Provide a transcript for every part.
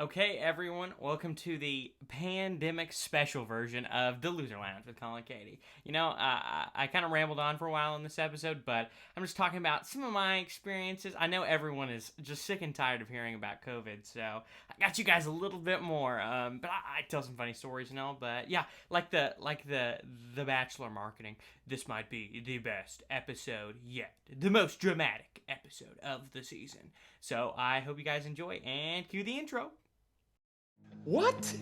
Okay, everyone, welcome to the pandemic special version of the Loser Lounge with Colin and Keady. I kind of rambled on for a while in this episode, but I'm just talking about some of my experiences. I know everyone is just sick and tired of hearing about COVID, so I got you guys a little bit more. But I tell some funny stories and all. But yeah, like the Bachelor marketing. This might be the best episode yet, the most dramatic episode of the season. So I hope you guys enjoy and cue the intro. What?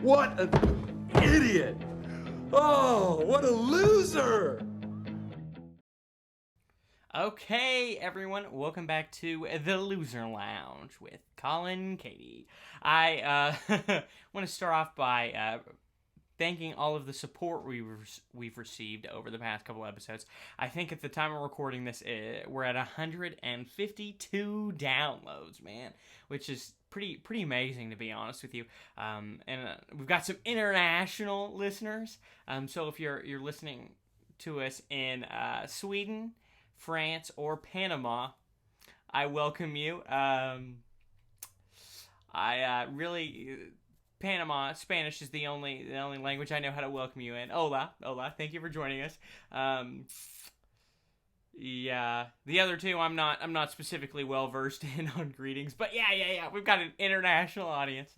What an idiot! Oh, what a loser! Okay, everyone, welcome back to the Loser Lounge with Colin and Keady. I want to start off by thanking all of the support we've received over the past couple episodes. I think at the time of recording this, we're at 152 downloads, man, which is pretty amazing, to be honest with you. And we've got some international listeners. So if you're listening to us in Sweden, France, or Panama, I welcome you. I really Panama Spanish is the only language I know how to welcome you in. Hola, thank you for joining us. Yeah, the other two I'm not specifically well versed in on greetings, but yeah, we've got an international audience.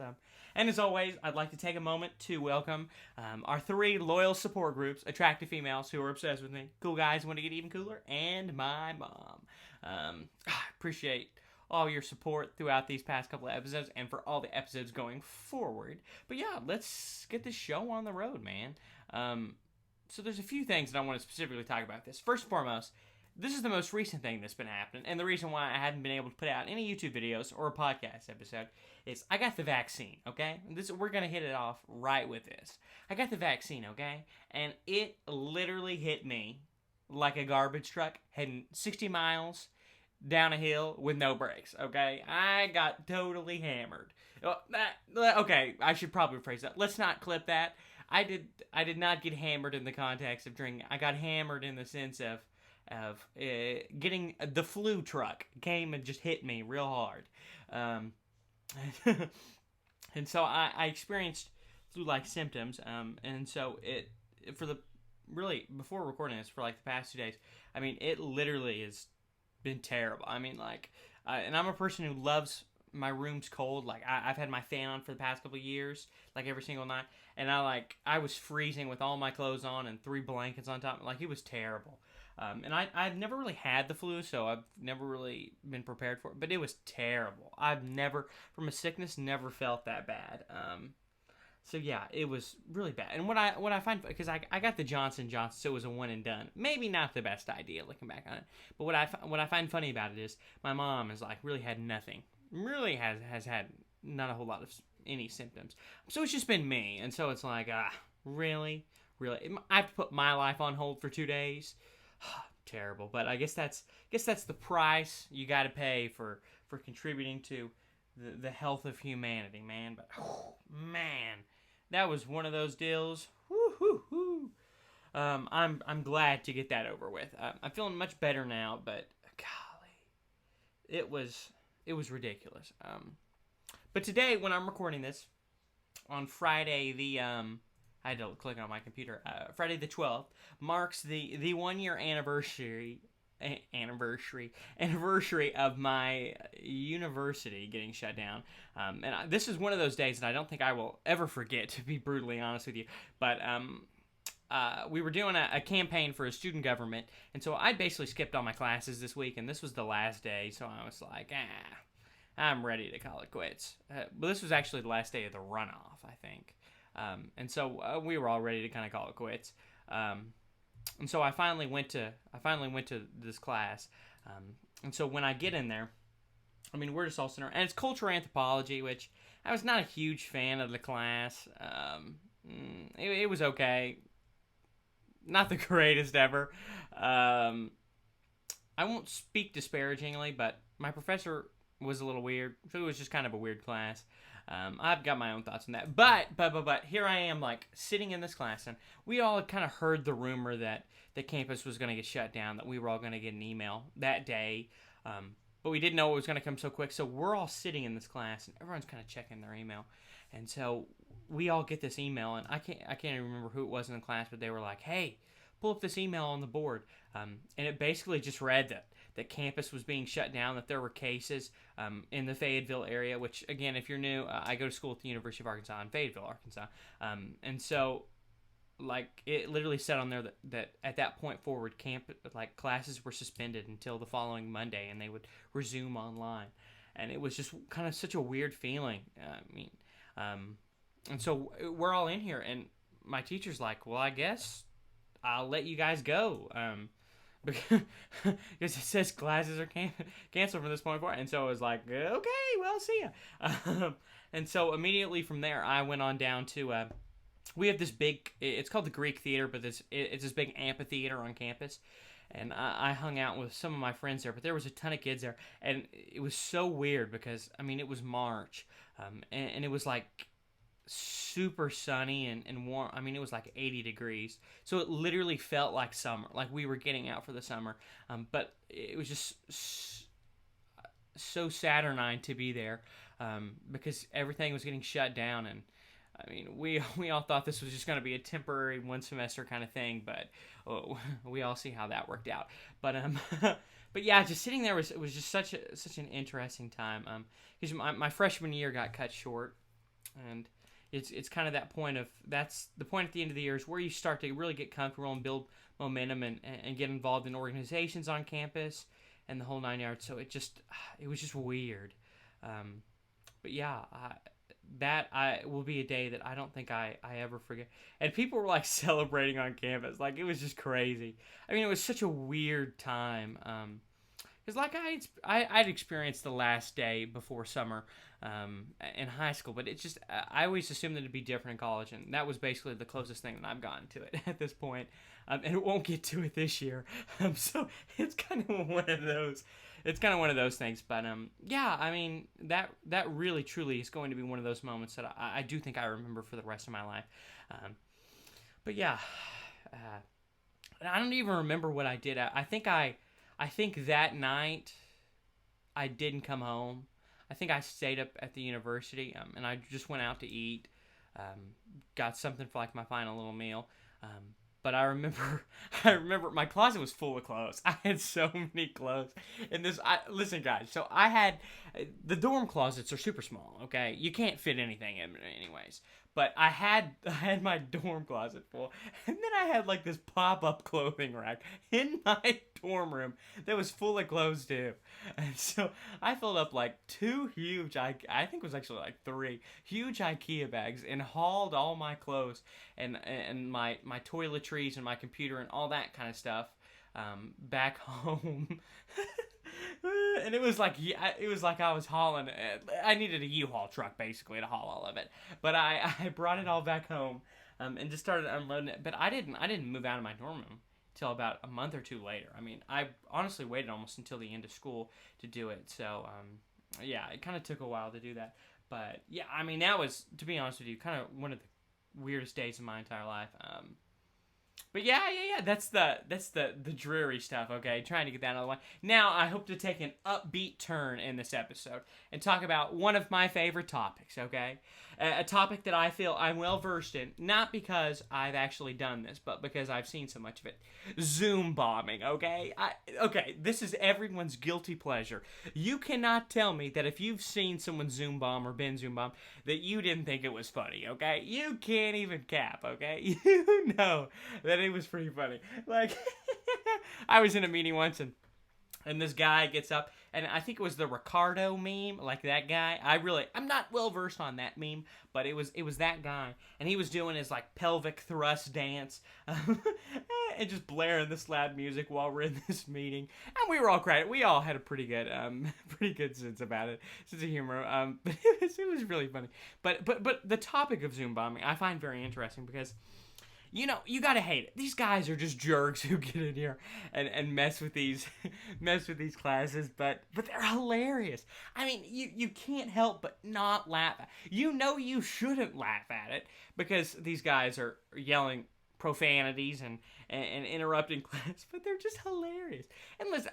And as always, I'd like to take a moment to welcome our three loyal support groups: attractive females who are obsessed with me, cool guys who want to get even cooler, and my mom. I appreciate all your support throughout these past couple of episodes and for all the episodes going forward. But yeah, let's get this show on the road, man. So there's a few things that I want to specifically talk about this. First and foremost, this is the most recent thing that's been happening, and the reason why I haven't been able to put out any YouTube videos or a podcast episode is I got the vaccine, okay? We're going to hit it off right with this. I got the vaccine, okay? And it literally hit me like a garbage truck heading 60 miles down a hill with no brakes, okay? I got totally hammered. Okay, I should probably rephrase that. Let's not clip that. I did not get hammered in the context of drinking. I got hammered in the sense of getting the flu truck came and just hit me real hard. And so I experienced flu-like symptoms, and so before recording this, for like the past 2 days, I mean, it literally has been terrible. I mean, and I'm a person who loves my room's cold. Like, I've had my fan on for the past couple of years, like every single night, and I was freezing with all my clothes on and 3 blankets on top. Like, it was terrible. And I've never really had the flu, so I've never really been prepared for it, but it was terrible. I've never, from a sickness, never felt that bad. So yeah, it was really bad. And what I find, because I got the Johnson & Johnson, so it was a one and done. Maybe not the best idea looking back on it. But what I find funny about it is my mom has really had nothing. Really has had not a whole lot of any symptoms. So it's just been me, and so it's like, really, I have to put my life on hold for 2 days. Terrible. But I guess that's the price you got to pay for contributing to the health of humanity, man. But man, that was one of those deals. Woo. I'm glad to get that over with. I'm feeling much better now, but golly, it was ridiculous. But today, when I'm recording this on Friday, I had to click on my computer. Friday the 12th marks the 1 year anniversary of my university getting shut down. This is one of those days that I don't think I will ever forget, to be brutally honest with you. But we were doing a campaign for a student government, and so I basically skipped all my classes this week, and this was the last day, so I was like, I'm ready to call it quits. But this was actually the last day of the runoff, I think. And so we were all ready to kind of call it quits. And so I finally went to this class. And so when I get in there, I mean, we're just all sitting around, and it's cultural anthropology, which I was not a huge fan of the class. It was okay. Not the greatest ever. I won't speak disparagingly, but my professor was a little weird. So it was just kind of a weird class. I've got my own thoughts on that. But here I am, sitting in this class, and we all had kind of heard the rumor that the campus was going to get shut down, that we were all going to get an email that day but we didn't know it was going to come so quick. So we're all sitting in this class, and everyone's kind of checking their email. And so we all get this email, and I can't even remember who it was in the class, but they were like, "Hey, pull up this email on the board," and it basically just read that campus was being shut down, that there were cases in the Fayetteville area. Which, again, if you're new, I go to school at the University of Arkansas in Fayetteville, Arkansas, and so like it literally said on there that at that point forward, classes were suspended until the following Monday, and they would resume online. And it was just kind of such a weird feeling. And so we're all in here, and my teacher's like, "Well, I guess I'll let you guys go." Because it says classes are canceled from this point forward. And so I was like, "Okay, well, see ya." And so immediately from there, I went on down to, we have this big, it's called the Greek Theater, but it's this big amphitheater on campus. And I hung out with some of my friends there, but there was a ton of kids there. And it was so weird because, I mean, it was March, and it was like super sunny and warm. I mean, it was like 80 degrees. So it literally felt like summer, like we were getting out for the summer. But it was just so saturnine to be there because everything was getting shut down. And I mean, we all thought this was just going to be a temporary one semester kind of thing, but we all see how that worked out. But but yeah, just sitting there was just such an interesting time. Because my freshman year got cut short, and it's kind of that point of, that's the point at the end of the year is where you start to really get comfortable and build momentum and get involved in organizations on campus and the whole 9 yards. So it was just weird. But yeah, that will be a day that I don't think I ever forget. And people were like celebrating on campus. Like, it was just crazy. I mean, it was such a weird time. Because like I'd experienced the last day before summer in high school, but it's just, I always assumed that it'd be different in college, and that was basically the closest thing that I've gotten to it at this point. And it won't get to it this year. So it's kind of one of those. It's kind of one of those things. But yeah, I mean, that really truly is going to be one of those moments that I do think I remember for the rest of my life. But yeah, I don't even remember what I did. I think that night I didn't come home. I think I stayed up at the university, and I just went out to eat, got something for like my final little meal. But I remember my closet was full of clothes. I had so many clothes. And listen, guys. So I had, the dorm closets are super small. Okay, you can't fit anything in anyways. But I had my dorm closet full, and then I had like this pop-up clothing rack in my dorm room that was full of clothes too. And so I filled up like two huge, I think it was actually like three huge IKEA bags, and hauled all my clothes and my toiletries and my computer and all that kind of stuff back home. And it was like I was hauling. I needed a U-Haul truck basically to haul all of it, but I brought it all back home and just started unloading it. But I didn't move out of my dorm room till about a month or two later. I mean, I honestly waited almost until the end of school to do it. So yeah, it kind of took a while to do that. But yeah, I mean, that was, to be honest with you, kind of one of the weirdest days of my entire life. But yeah, that's the dreary stuff, okay? Trying to get that out of the way. Now, I hope to take an upbeat turn in this episode and talk about one of my favorite topics, okay? A topic that I feel I'm well-versed in, not because I've actually done this, but because I've seen so much of it. Zoom bombing, okay? Okay, this is everyone's guilty pleasure. You cannot tell me that if you've seen someone Zoom bomb or been Zoom bombed, that you didn't think it was funny, okay? You can't even cap, okay? You know that it was pretty funny. Like, I was in a meeting once, and this guy gets up, and I think it was the Ricardo meme, like that guy. I'm not well versed on that meme, but it was that guy, and he was doing his like pelvic thrust dance, and just blaring this loud music while we're in this meeting, and we were all crying. We all had a pretty good sense about it, sense of humor. But it was really funny. But the topic of Zoom bombing I find very interesting because, you know, you gotta hate it. These guys are just jerks who get in here and mess with these classes, but they're hilarious. I mean, you can't help but not laugh. You know you shouldn't laugh at it because these guys are yelling profanities and interrupting class, but they're just hilarious. And listen,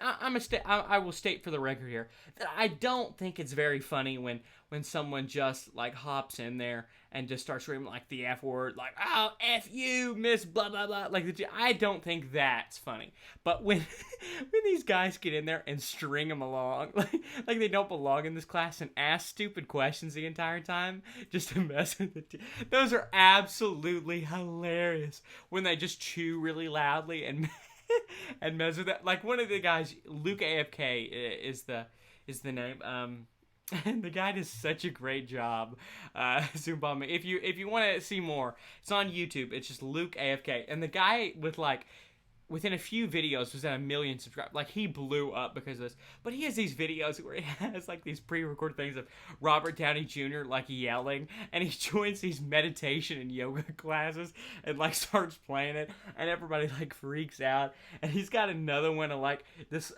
I will state for the record here that I don't think it's very funny when someone just like hops in there and just starts screaming like the F word, like, oh, F you, Miss blah, blah, blah. Like, I don't think that's funny. But when these guys get in there and string them along, like they don't belong in this class and ask stupid questions the entire time just to mess with those are absolutely hilarious. When they just chew really loudly and and mess with that. Like one of the guys, Luke AFK is the name. And the guy does such a great job Zoom bombing. If you want to see more, it's on YouTube. It's just Luke AFK. And the guy within a few videos was at 1 million subscribers. Like, he blew up because of this. But he has these videos where he has, like, these pre-recorded things of Robert Downey Jr., like, yelling. And he joins these meditation and yoga classes and, like, starts playing it. And everybody, like, freaks out. And he's got another one of, like, this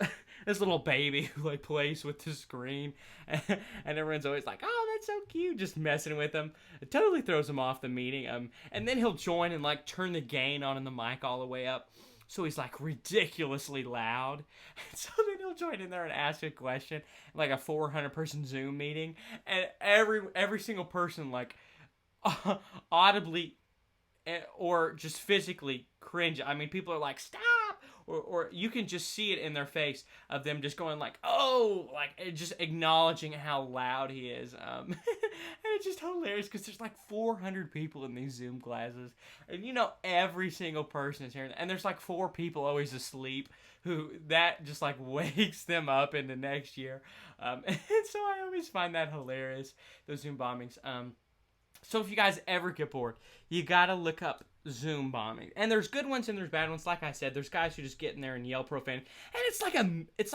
little baby who, like, plays with the screen. And everyone's always like, oh, that's so cute. Just messing with him. It totally throws him off the meeting. And then he'll join and, like, turn the gain on and the mic all the way up. So he's like ridiculously loud. And so then he'll join in there and ask a question, like a 400-person Zoom meeting, and every single person like audibly or just physically cringe. I mean, people are like, stop, or you can just see it in their face of them just going like, oh, like just acknowledging how loud he is. And it's just hilarious because there's like 400 people in these Zoom classes, and you know every single person is hearing, and there's like 4 people always asleep who that just like wakes them up into next year. And so I always find that hilarious, those Zoom bombings. So if you guys ever get bored, you gotta look up Zoom bombing. And there's good ones and there's bad ones. Like I said, there's guys who just get in there and yell profanity. And it's like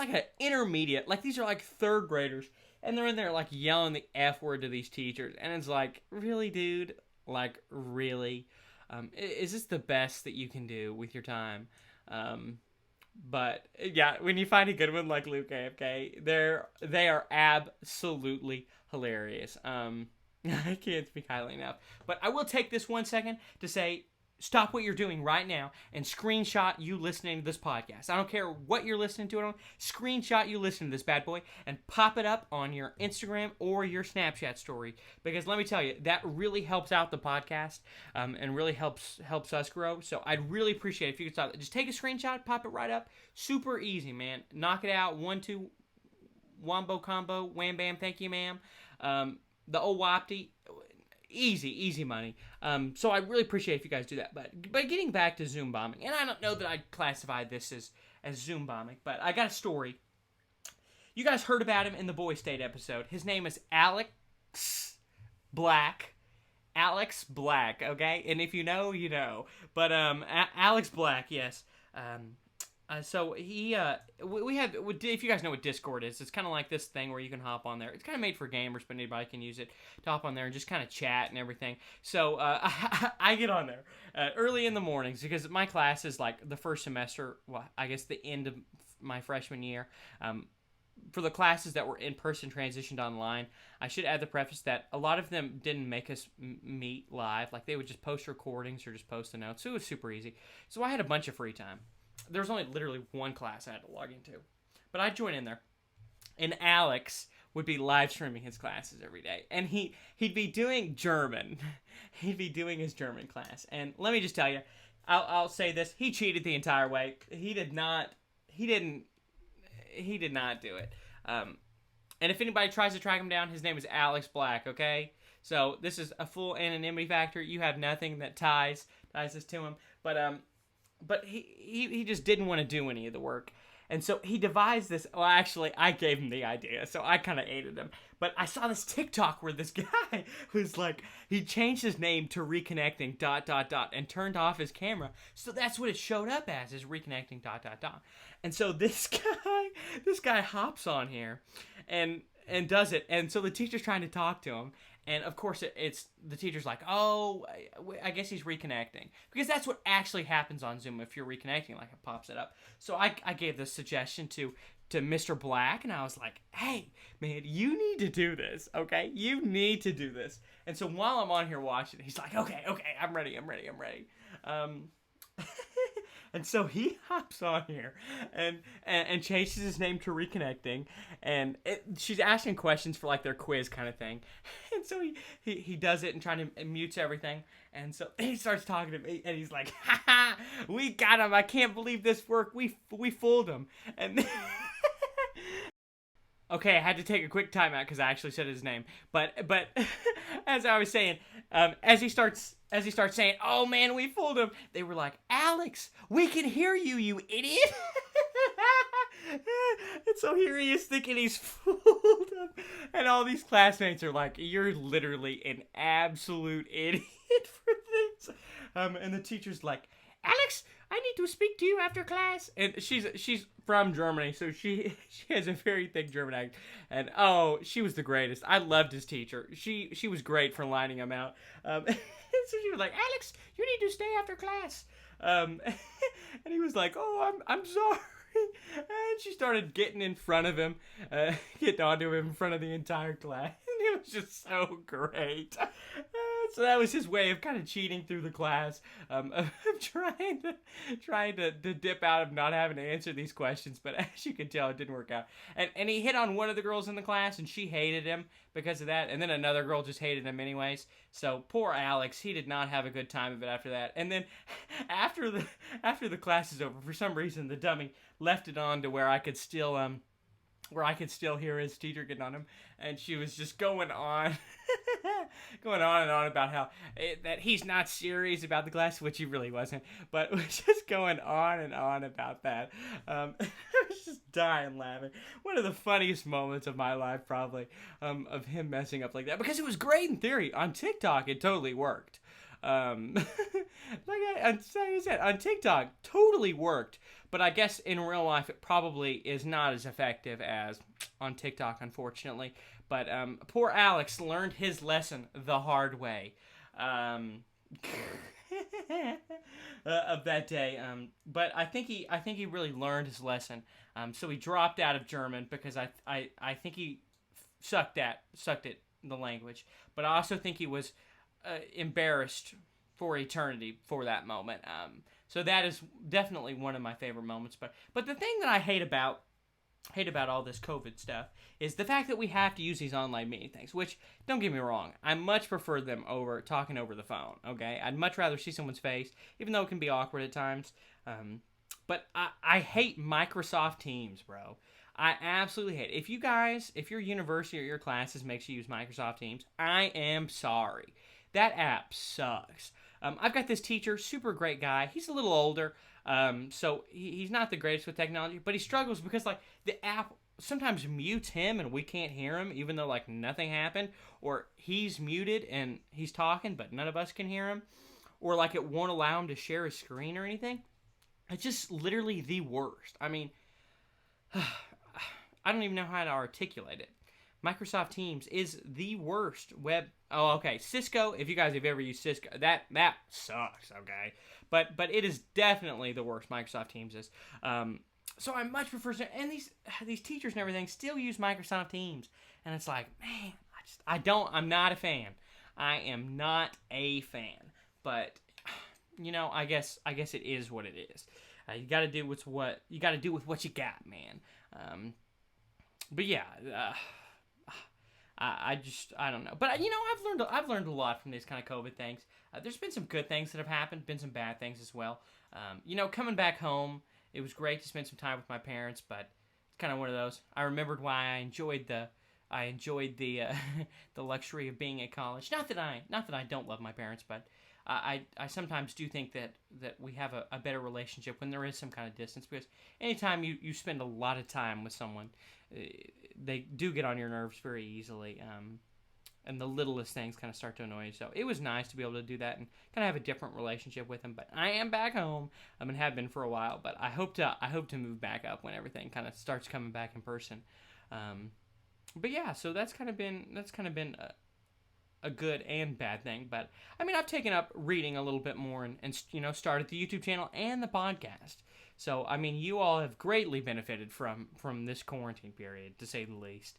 an intermediate. Like, these are like 3rd graders. And they're in there like yelling the F word to these teachers. And it's like, really, dude? Like, really? Is this the best that you can do with your time? But yeah, when you find a good one like Luke AFK, they are absolutely hilarious. I can't speak highly enough. But I will take this 1 second to say, stop what you're doing right now and screenshot you listening to this podcast. I don't care what you're listening to it on. Screenshot you listening to this bad boy and pop it up on your Instagram or your Snapchat story. Because let me tell you, that really helps out the podcast and really helps us grow. So I'd really appreciate it if you could stop it. Just take a screenshot, pop it right up. Super easy, man. Knock it out. 1, 2, wombo combo. Wham bam. Thank you, ma'am. The old wapty, easy money. So I really appreciate if you guys do that. But getting back to Zoom bombing, and I don't know that I'd classify this as Zoom bombing, but I got a story. You guys heard about him in the Boy State episode. His name is Alex Black. Alex Black, okay? And if you know, you know. But Alex Black, yes. So he, we have, if you guys know what Discord is, it's kind of like this thing where you can hop on there. It's kind of made for gamers, but anybody can use it to hop on there and just kind of chat and everything. So I get on there early in the mornings because my class is like the first semester, well, I guess the end of my freshman year. For the classes that were in person transitioned online, I should add the preface that a lot of them didn't make us meet live. Like, they would just post recordings or just post the notes. So it was super easy. So I had a bunch of free time. There was only literally one class I had to log into. But I'd join in there. And Alex would be live streaming his classes every day. And he'd be doing German. He'd be doing his German class. And let me just tell you, I'll say this. He cheated the entire way. He did not do it. And if anybody tries to track him down, his name is Alex Black, okay? So this is a full anonymity factor. You have nothing that ties this to him. But he just didn't want to do any of the work. And so he devised this. Well, actually, I gave him the idea, so I kind of aided him. But I saw this TikTok where this guy was like, he changed his name to reconnecting ... and turned off his camera. So that's what it showed up as, is reconnecting ... And so this guy hops on here and does it. And so the teacher's trying to talk to him. And of course, it's the teacher's like, oh, I guess he's reconnecting. Because that's what actually happens on Zoom if you're reconnecting, like it pops it up. So I gave this suggestion to Mr. Black, and I was like, hey, man, you need to do this, okay? You need to do this. And so while I'm on here watching, he's like, okay, I'm ready. And so he hops on here and changes his name to Reconnecting, and she's asking questions for like their quiz kind of thing, and so he does it and trying to mutes everything, and so he starts talking to me, and he's like, "Ha ha, we got him! I can't believe this worked. We fooled him." And okay, I had to take a quick timeout because I actually said his name. But as I was saying, as he starts saying, "Oh man, we fooled him," they were like, "Alex, we can hear you, you idiot." And so here he is thinking he's fooled him, and all these classmates are like, "You're literally an absolute idiot for this." And the teacher's like, "Alex, I need to speak to you after class." And she's from Germany, so she has a very thick German accent. And oh, she was the greatest. I loved his teacher. She was great for lining him out. So she was like, "Alex, you need to stay after class." And he was like, "Oh, I'm sorry." And she started getting in front of him, getting onto him in front of the entire class. And it was just so great. So that was his way of kind of cheating through the class, of trying to dip out of not having to answer these questions. But as you can tell, it didn't work out. And he hit on one of the girls in the class, and she hated him because of that. And then another girl just hated him anyways. So poor Alex, he did not have a good time of it after that. And then after the class is over, for some reason the dummy left it on to where I could still hear his teacher getting on him, and she was just going on going on and on about how that he's not serious about the class, which he really wasn't, but was just going on and on about that. I was just dying laughing. One of the funniest moments of my life, probably, of him messing up like that, because it was great in theory. On TikTok, it totally worked. Like I said, on TikTok, totally worked. But I guess in real life, it probably is not as effective as on TikTok, unfortunately. But poor Alex learned his lesson the hard way of that day. But I think he really learned his lesson. So he dropped out of German because I think he sucked at the language. But I also think he was embarrassed for eternity for that moment. So that is definitely one of my favorite moments. But the thing that I hate about all this COVID stuff is the fact that we have to use these online meeting things, which, don't get me wrong, I much prefer them over talking over the phone, okay? I'd much rather see someone's face, even though it can be awkward at times. But I hate Microsoft Teams, bro. I absolutely hate it. If your university or your classes makes you use Microsoft Teams, I am sorry. That app sucks. I've got this teacher, super great guy. He's a little older, so he's not the greatest with technology, but he struggles because like the app sometimes mutes him and we can't hear him, even though like nothing happened, or he's muted and he's talking, but none of us can hear him, or like it won't allow him to share his screen or anything. It's just literally the worst. I mean, I don't even know how to articulate it. Microsoft Teams is the worst web. Oh, okay. Cisco. If you guys have ever used Cisco, that sucks. Okay, but it is definitely the worst. Microsoft Teams is. So I much prefer. And these teachers and everything still use Microsoft Teams, and it's like, man, I'm not a fan. I am not a fan. But I guess it is what it is. You got to do with what you got, man. But yeah. I don't know, but I've learned a lot from these kind of COVID things. There's been some good things that have happened, been some bad things as well. Coming back home, it was great to spend some time with my parents, but it's kind of one of those. I remembered why I enjoyed the the luxury of being at college. Not that I don't love my parents, but I sometimes do think that we have a better relationship when there is some kind of distance, because anytime you spend a lot of time with someone, they do get on your nerves very easily, and the littlest things kind of start to annoy you. So it was nice to be able to do that and kind of have a different relationship with them. But I am back home, and have been for a while. But I hope to move back up when everything kind of starts coming back in person. But yeah, so that's kind of been a good and bad thing. But I mean, I've taken up reading a little bit more and started the YouTube channel and the podcast. So, I mean, you all have greatly benefited from this quarantine period, to say the least.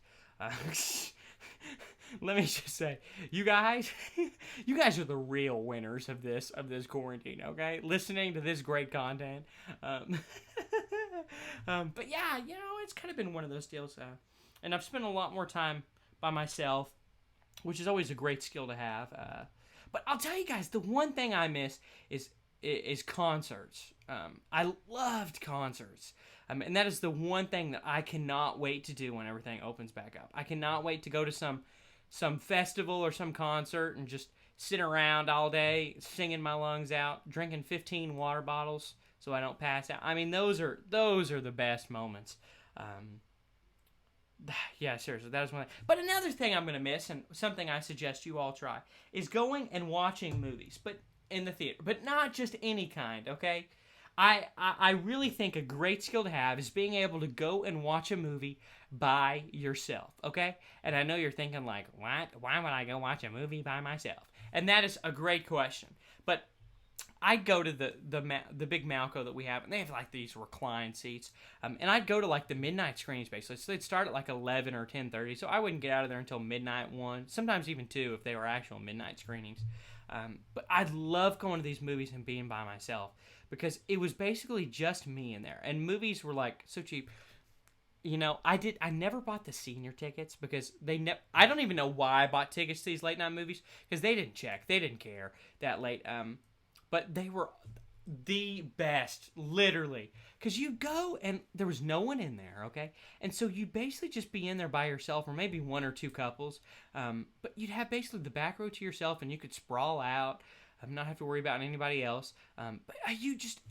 let me just say, you guys, you guys are the real winners of this quarantine. Okay, listening to this great content. Um, but yeah, it's kind of been one of those deals. And I've spent a lot more time by myself, which is always a great skill to have. But I'll tell you guys, the one thing I miss is concerts. I loved concerts. And that is the one thing that I cannot wait to do when everything opens back up. I cannot wait to go to some festival or some concert and just sit around all day singing my lungs out, drinking 15 water bottles so I don't pass out. I mean, those are the best moments. Yeah, seriously, that is one thing. But another thing I'm going to miss, and something I suggest you all try, is going and watching movies, but in the theater. But not just any kind, okay? I really think a great skill to have is being able to go and watch a movie by yourself, okay? And I know you're thinking, like, what? Why would I go watch a movie by myself? And that is a great question. But I'd go to the big Malco that we have, and they have like these reclined seats. And I'd go to like the midnight screenings basically. So they'd start at like 11 or 10:30. So I wouldn't get out of there until midnight 1, sometimes even 2 if they were actual midnight screenings. But I'd love going to these movies and being by myself because it was basically just me in there. And movies were like so cheap. I never bought the senior tickets because I don't even know why I bought tickets to these late night movies because they didn't check. They didn't care that late. But they were the best, literally. Because you go and there was no one in there, okay? And so you'd basically just be in there by yourself or maybe one or two couples. But you'd have basically the back row to yourself and you could sprawl out, not have to worry about anybody else. But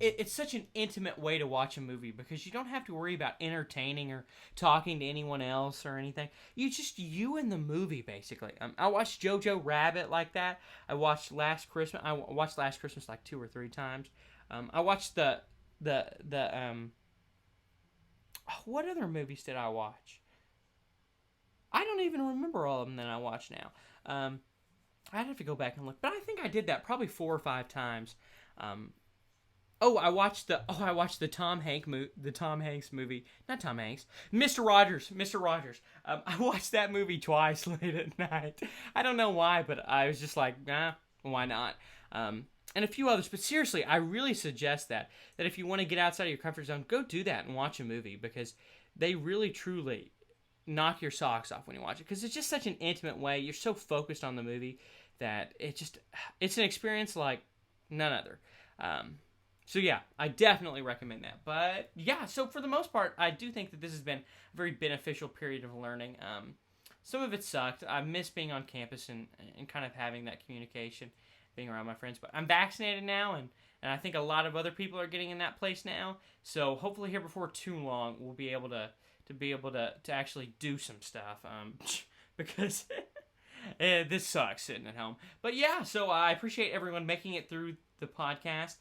it's such an intimate way to watch a movie because you don't have to worry about entertaining or talking to anyone else or anything. You and the movie, basically. I watched Jojo Rabbit like that. I watched Last Christmas like 2 or 3 times. I watched what other movies did I watch? I don't even remember all of them that I watched now. I'd have to go back and look, but I think I did that probably 4 or 5 times. I watched the Tom Hanks movie, not Tom Hanks, Mr. Rogers. I watched that movie twice late at night. I don't know why, but I was just like, nah, why not? And a few others, but seriously, I really suggest that if you want to get outside of your comfort zone, go do that and watch a movie because they really truly knock your socks off when you watch it because it's just such an intimate way. You're so focused on the movie that it's an experience like none other. So yeah, I definitely recommend that. But yeah, so for the most part, I do think that this has been a very beneficial period of learning. Some of it sucked. I miss being on campus and kind of having that communication, being around my friends. But I'm vaccinated now, and I think a lot of other people are getting in that place now. So hopefully here before too long, we'll be able to actually do some stuff because this sucks sitting at home. But yeah, so I appreciate everyone making it through the podcast.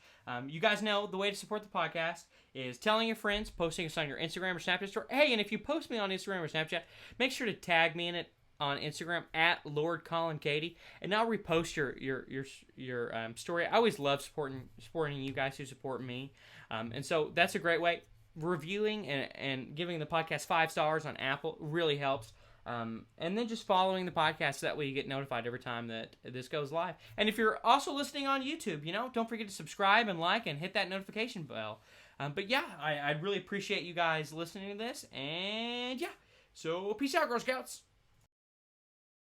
You guys know the way to support the podcast is telling your friends, posting us on your Instagram or Snapchat story. Hey, and if you post me on Instagram or Snapchat, make sure to tag me in it on Instagram at Lord Colin Keady, and I'll repost your story. I always love supporting you guys who support me, and so that's a great way. Reviewing and giving the podcast 5 stars on Apple really helps. And then just following the podcast so that way you get notified every time that this goes live. And if you're also listening on YouTube, don't forget to subscribe and like and hit that notification bell. But yeah, I'd really appreciate you guys listening to this. And yeah, so peace out, Girl Scouts.